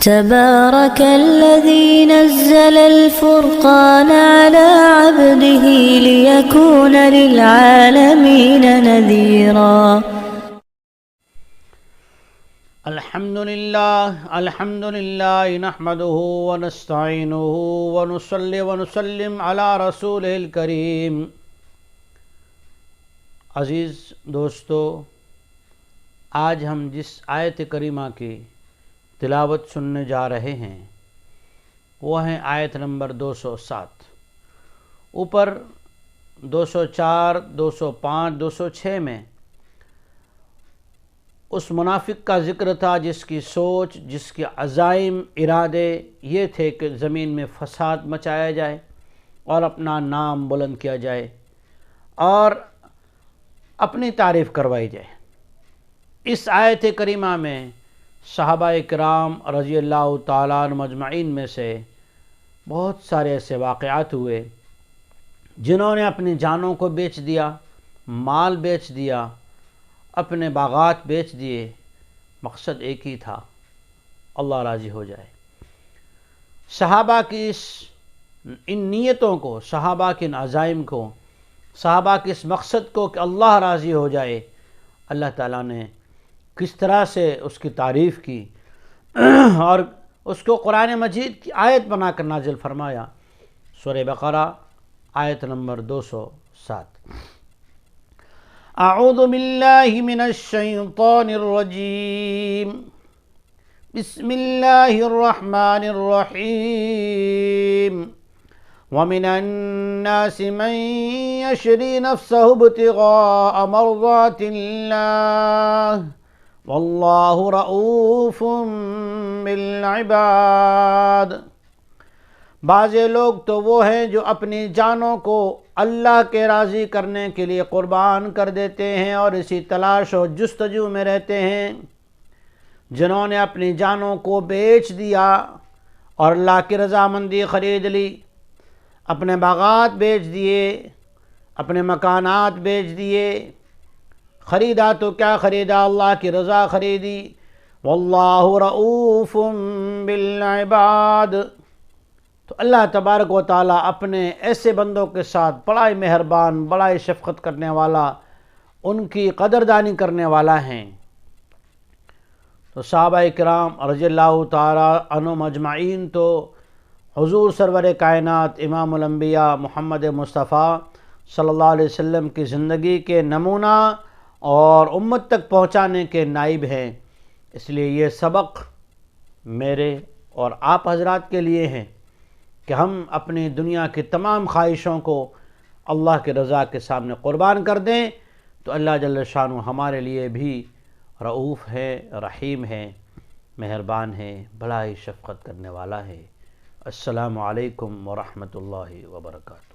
تبارك الذي نزل الفرقان على عبده ليكون للعالمين نذيرا. الحمد لله نحمده ونستعينه ونصلي ونسلم على رسوله الکریم. عزیز دوستو، آج ہم جس آیت کریمہ کی تلاوت سننے جا رہے ہیں وہ ہیں آیت نمبر 207. اوپر 204, 205, 206 میں اس منافق کا ذکر تھا جس کی سوچ، جس کے عزائم، ارادے یہ تھے کہ زمین میں فساد مچایا جائے اور اپنا نام بلند کیا جائے اور اپنی تعریف کروائی جائے. اس آیت کریمہ میں صحابہ کرام رضی اللہ تعالیٰ عنہم اجمعین میں سے بہت سارے ایسے واقعات ہوئے جنہوں نے اپنی جانوں کو بیچ دیا، مال بیچ دیا، اپنے باغات بیچ دیے. مقصد ایک ہی تھا، اللہ راضی ہو جائے. صحابہ کی ان نیتوں کو، صحابہ کے ان عزائم کو، صحابہ کے اس مقصد کو کہ اللہ راضی ہو جائے، اللہ تعالیٰ نے کس طرح سے اس کی تعریف کی اور اس کو قرآن مجید کی آیت بنا کر نازل فرمایا. سورہ بقرہ آیت نمبر 207. اعوذ باللہ من الشیطان الرجیم. بسم اللہ الرحمن الرحیم. ومن الناس من يشري نفسه ابتغاء مرضات الله واللہ رؤوف بالعباد. بعض لوگ تو وہ ہیں جو اپنی جانوں کو اللہ کے راضی کرنے کے لیے قربان کر دیتے ہیں اور اسی تلاش و جستجو میں رہتے ہیں. جنہوں نے اپنی جانوں کو بیچ دیا اور اللہ کی رضامندی خرید لی، اپنے باغات بیچ دیے، اپنے مکانات بیچ دیے. خریدا تو کیا خریدا؟ اللہ کی رضا خریدی. واللہ رؤوف بالعباد. تو اللہ تبارک و تعالیٰ اپنے ایسے بندوں کے ساتھ بڑا ہی مہربان، بڑا ہی شفقت کرنے والا، ان کی قدردانی کرنے والا ہیں. تو صحابہ کرام رضی اللہ تعالیٰ عنہم اجمعین تو حضور سرور کائنات امام الانبیاء محمد مصطفیٰ صلی اللہ علیہ وسلم کی زندگی کے نمونہ اور امت تک پہنچانے کے نائب ہیں. اس لیے یہ سبق میرے اور آپ حضرات کے لیے ہیں کہ ہم اپنی دنیا کی تمام خواہشوں کو اللہ کی رضا کے سامنے قربان کر دیں تو اللہ جل شانہ ہمارے لیے بھی رؤوف ہے، رحیم ہے، مہربان ہے، بڑا ہی شفقت کرنے والا ہے. السلام علیکم ورحمۃ اللہ وبرکاتہ.